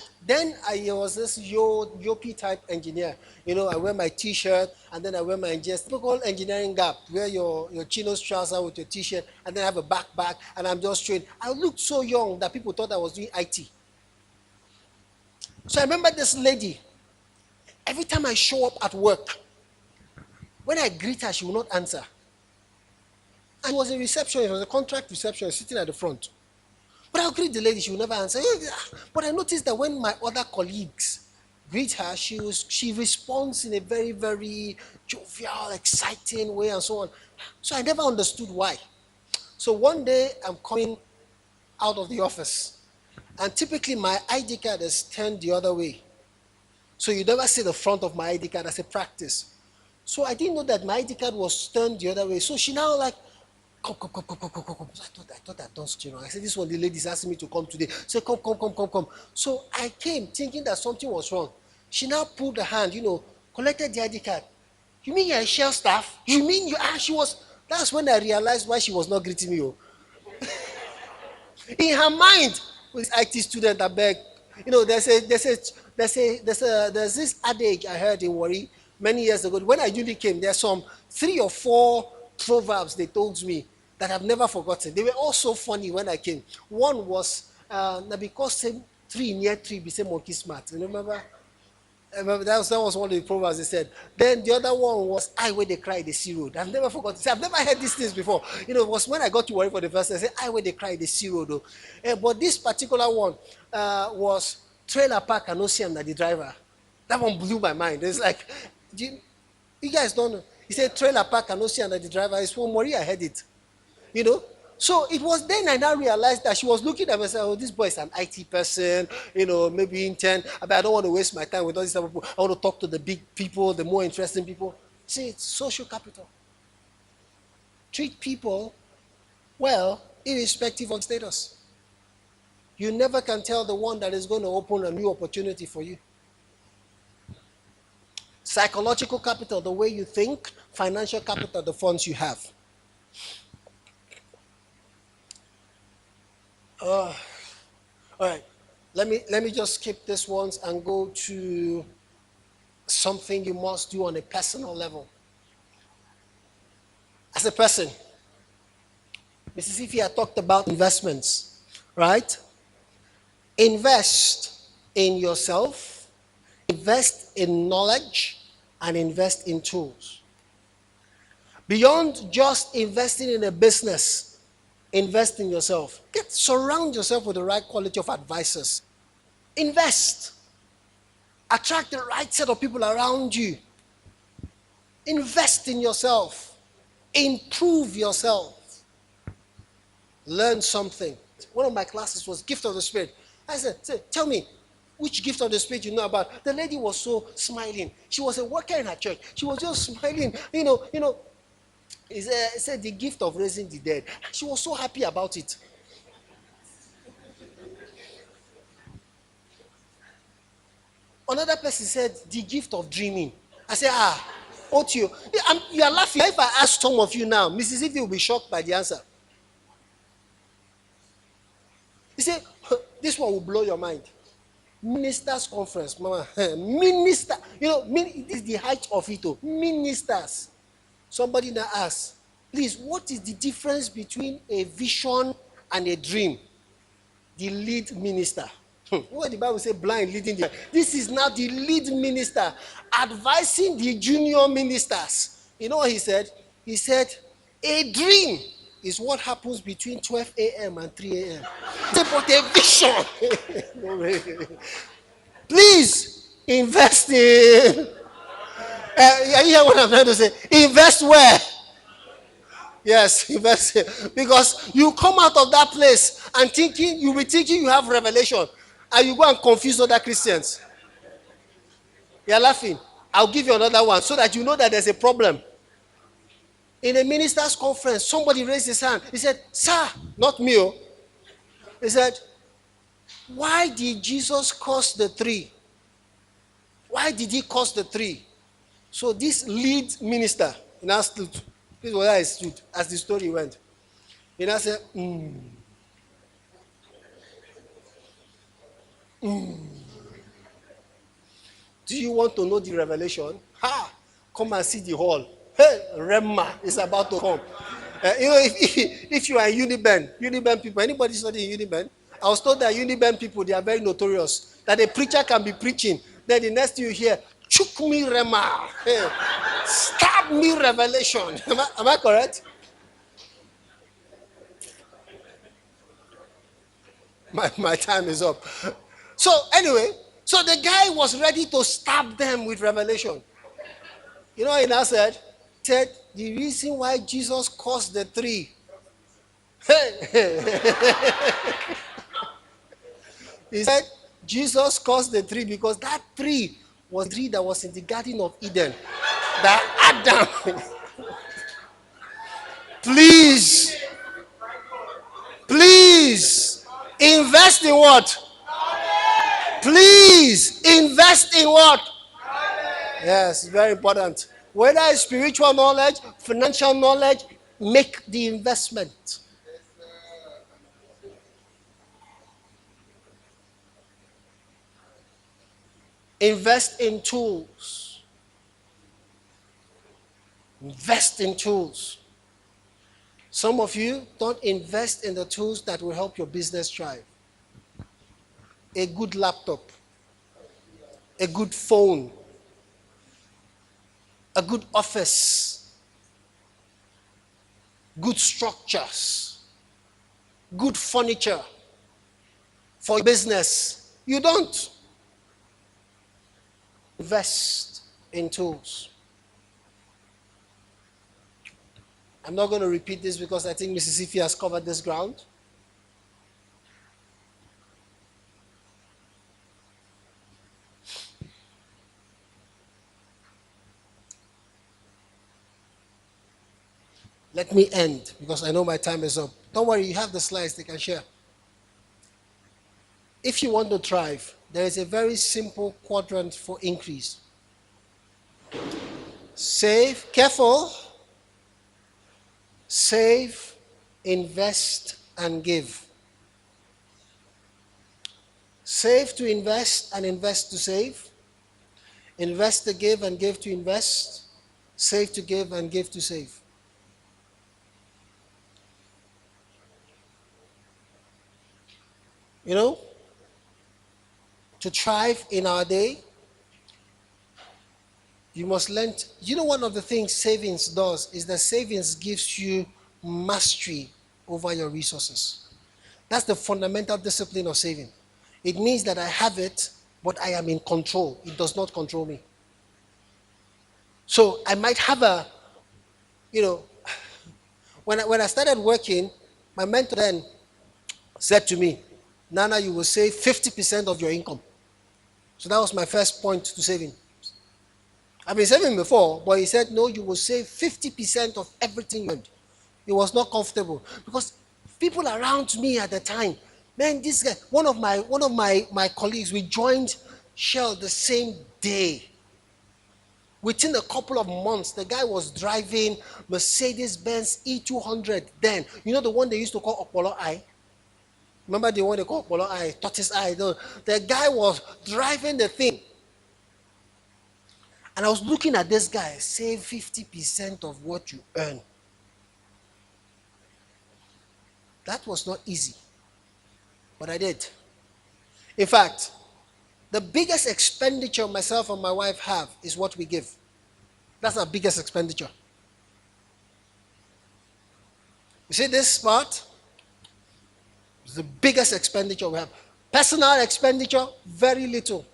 was this Yopi type engineer. You know, I wear my t-shirt and then I wear my typical engineering gap. Wear your chinos trouser with your t-shirt and then I have a backpack and I'm just trained. I looked so young that people thought I was doing IT. So I remember this lady. Every time I show up at work, when I greet her, she will not answer. And she was a receptionist, it was a contract receptionist sitting at the front. But I'll greet the lady, she will never answer. But I noticed that when my other colleagues greet her, she responds in a very, very jovial, exciting way and so on. So I never understood why. So one day I'm coming out of the office, and typically my ID card is turned the other way. So you never see the front of my ID card as a practice. So I didn't know that my ID card was turned the other way. So she now like, come. So I thought I'd done something wrong. I said, this one, the lady's asking me to come today. So come. So I came thinking that something was wrong. She now pulled the hand, collected the ID card. You mean you're a Shell staff? You mean you are? That's when I realized why she was not greeting me. In her mind, with IT student, I beg. There's this adage I heard in Warri many years ago. When I newly came, there's some 3 or 4 proverbs they told me that I've never forgotten. They were all so funny when I came. One was, because 3 near 3 be say monkey smart. You remember? That was one of the proverbs they said. Then the other one was, I where they cry, they see road. I've never forgotten. See, I've never heard these things before. It was when I got to Warri for the first time, I said, I where they cry, they see road. But this particular one was, trailer park and no see him, the driver. That one blew my mind. It's like, you guys don't know. He said, trailer park and no see him, the driver. It's from Warri, I heard it. So it was then I now realized that she was looking at me and said, oh, this boy is an IT person, maybe intern. But I don't want to waste my time with all these type of people. I want to talk to the big people, the more interesting people. See, it's social capital. Treat people well, irrespective of status. You never can tell the one that is going to open a new opportunity for you. Psychological capital, the way you think. Financial capital, the funds you have. All right, let me just skip this once and go to something you must do on a personal level. As a person, Mrs. Ife, I talked about investments, right? Invest in yourself, invest in knowledge, and invest in tools. Beyond just investing in a business, invest in yourself. Surround yourself with the right quality of advisors. Invest. Attract the right set of people around you. Invest in yourself. Improve yourself. Learn something. One of my classes was Gift of the Spirit. I said, tell me, which gift of the Spirit you know about? The lady was so smiling. She was a worker in her church. She was just smiling. He said the gift of raising the dead. She was so happy about it. Another person said the gift of dreaming. I said, Otio, you are laughing. If I ask some of you now, Mrs. Ivy will be shocked by the answer. He said, this one will blow your mind. Ministers conference, mama. Minister, this is the height of it. Ministers. Somebody now asks, please, what is the difference between a vision and a dream? The lead minister. What the Bible say, blind leading the. This is now the lead minister advising the junior ministers. You know what he said? He said, a dream is what happens between 12 a.m. and 3 a.m. But a vision. Please invest in. You hear what I'm trying to say? Invest where? Yes, invest. Because you come out of that place and you'll be thinking you have revelation. And you go and confuse other Christians. You're laughing. I'll give you another one so that you know that there's a problem. In a minister's conference, somebody raised his hand. He said, sir, not me. He said, why did Jesus curse the tree? Why did he curse the tree? So this lead minister, now stood. This is where I stood as the story went. He now said, Do you want to know the revelation? Come and see the hall. Hey, Rema is about to come. If you are Uniben people, anybody studying Uniben? I was told that Uniben people, they are very notorious. That a preacher can be preaching, then the next thing you hear, chook me Rema. Hey, stab me revelation. Am I correct? My time is up. So anyway, so the guy was ready to stab them with revelation. You know, he now said, the reason why Jesus cursed the tree. He said, Jesus cursed the tree because that tree was the tree that was in the Garden of Eden. That Adam. Please, invest in what? Please, invest in what? Yes, very important. Whether it's spiritual knowledge, financial knowledge, make the investment. Invest in tools. Invest in tools. Some of you don't invest in the tools that will help your business thrive. A good laptop, a good phone, a good office, good structures, good furniture for your business. You don't invest in tools. I'm not going to repeat this because I think Mississippi has covered this ground. Let me end because I know my time is up. Don't worry, you have the slides they can share. If you want to thrive, there is a very simple quadrant for increase. Save, careful. Save, invest, and give. Save to invest and invest to save. Invest to give and give to invest. Save to give and give to save. You know, to thrive in our day, you must learn. You know, one of the things savings does is that savings gives you mastery over your resources. That's the fundamental discipline of saving. It means that I have it, but I am in control. It does not control me. So I might have when I started working, my mentor then said to me, Nana, you will save 50% of your income. So that was my first point to saving. I've been saving before, but he said, no, you will save 50% of everything you earned. He was not comfortable because people around me at the time, man, this guy, one of my colleagues, we joined Shell the same day. Within a couple of months, the guy was driving Mercedes-Benz E200 then. You know the one they used to call Opolo Eye? Remember the one they call Opolo Eye, Tortoise Eye? The guy was driving the thing. And I was looking at this guy, save 50% of what you earn. That was not easy, but I did. In fact, the biggest expenditure myself and my wife have is what we give. That's our biggest expenditure. You see this part? It's the biggest expenditure we have. Personal expenditure, very little.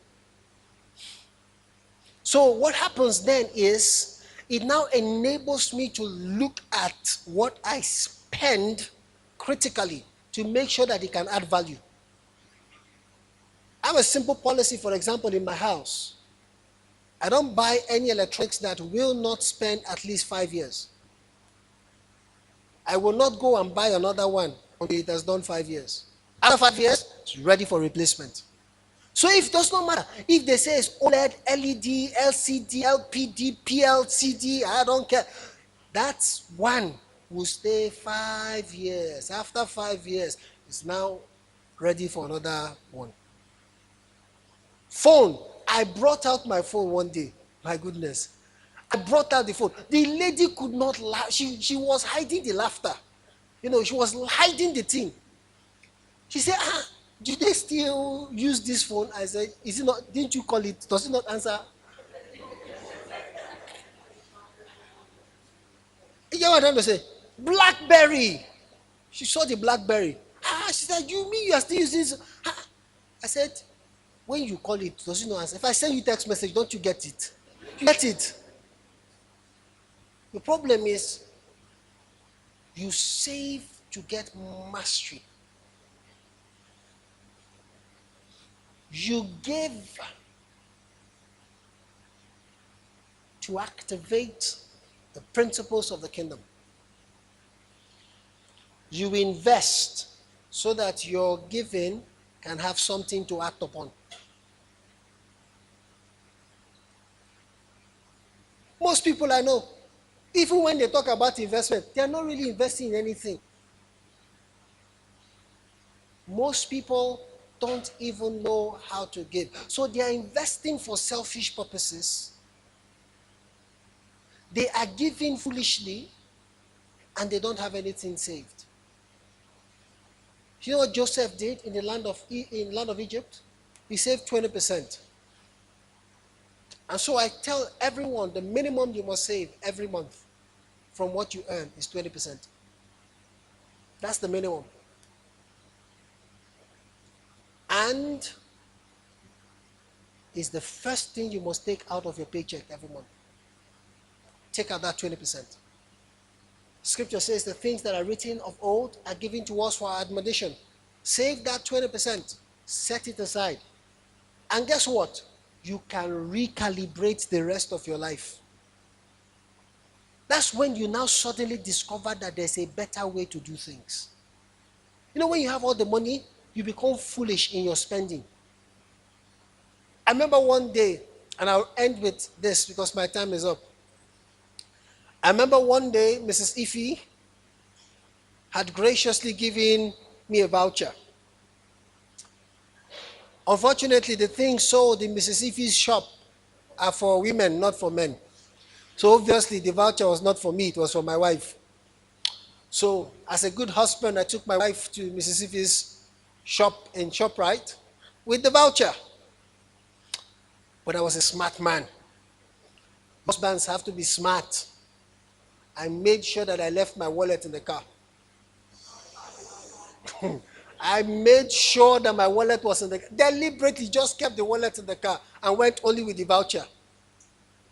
So what happens then is, it now enables me to look at what I spend critically to make sure that it can add value. I have a simple policy, for example, in my house. I don't buy any electronics that will not spend at least 5 years. I will not go and buy another one until it has done 5 years. After 5 years, it's ready for replacement. So if it does not matter, if they say it's OLED, LED, LCD, LPD, PLCD, I don't care. That one will stay 5 years. After 5 years, it's now ready for another one. Phone. I brought out my phone one day. My goodness. I brought out the phone. The lady could not laugh. She was hiding the laughter. You know, she was hiding the thing. She said, do they still use this phone? I said, is it not, didn't you call it? Does it not answer? You know what I'm trying to say? BlackBerry. She saw the BlackBerry. She said, you mean you are still using this? I said, when you call it, does it not answer? If I send you text message, don't you get it? You get it. The problem is, you save to get mastery. You give to activate the principles of the kingdom. You invest so that your giving can have something to act upon. Most people I know, even when they talk about investment, they are not really investing in anything. Most people don't even know how to give. So they are investing for selfish purposes. They are giving foolishly, and they don't have anything saved. You know what Joseph did in the land of Egypt? He saved 20%. And so I tell everyone, the minimum you must save every month from what you earn is 20%. That's the minimum. And it's the first thing you must take out of your paycheck every month. Take out that 20%. Scripture says the things that are written of old are given to us for our admonition. Save that 20%. Set it aside. And guess what? You can recalibrate the rest of your life. That's when you now suddenly discover that there's a better way to do things. You know, when you have all the money, you become foolish in your spending. I remember one day, and I'll end with this because my time is up. I remember one day, Mrs. Ife had graciously given me a voucher. Unfortunately, the things sold in Mrs. Ife's shop are for women, not for men. So obviously, the voucher was not for me, it was for my wife. So as a good husband, I took my wife to Mrs. Ife's shop in ShopRite with the voucher. But I was a smart man. Husbands have to be smart. I made sure that I left my wallet in the car. I made sure that my wallet was in the car. Deliberately just kept the wallet in the car and went only with the voucher.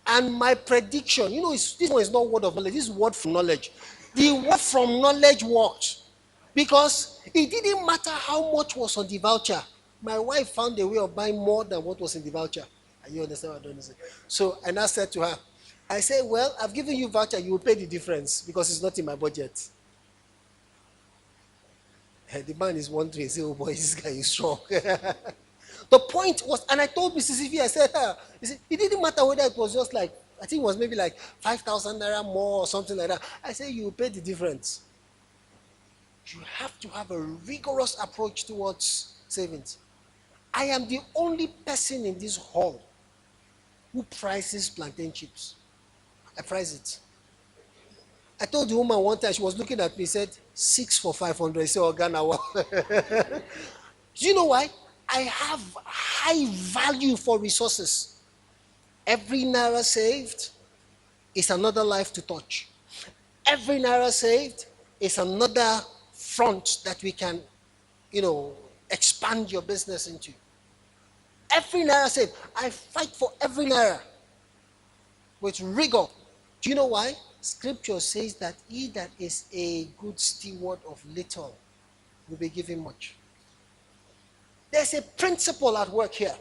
And my prediction, you know, this one is not word of knowledge, this is word from knowledge. The word from knowledge worked. Because it didn't matter how much was on the voucher. My wife found a way of buying more than what was in the voucher. You understand what I don't say? So, and I said to her, I said, well, I've given you voucher, you will pay the difference because it's not in my budget. And the man is wondering, he said, oh boy, this guy is strong. The point was, and I told Mrs. Ivy, I said, it didn't matter whether it was just like, I think it was maybe like 5,000 naira more or something like that. I said, you will pay the difference. You have to have a rigorous approach towards savings. I am the only person in this hall who prices plantain chips. I price it. I told the woman one time, she was looking at me, said, 6 for 500. I said, oh, Ghana. Do you know why? I have high value for resources. Every naira saved is another life to touch. Every naira saved is another front that we can, expand your business into. Every naira saved, I fight for every naira with rigor. Do you know why? Scripture says that he that is a good steward of little will be given much. There's a principle at work here.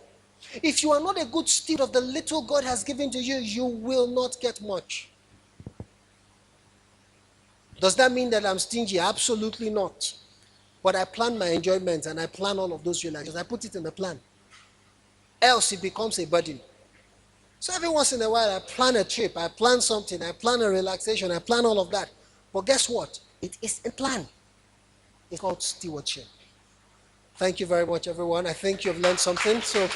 If you are not a good steward of the little God has given to you, you will not get much. Does that mean that I'm stingy? Absolutely not. But I plan my enjoyment and I plan all of those relations. I put it in the plan. Else it becomes a burden. So every once in a while, I plan a trip, I plan something, I plan a relaxation, I plan all of that. But guess what? It is a plan. It's called stewardship. Thank you very much, everyone. I think you've learned something. So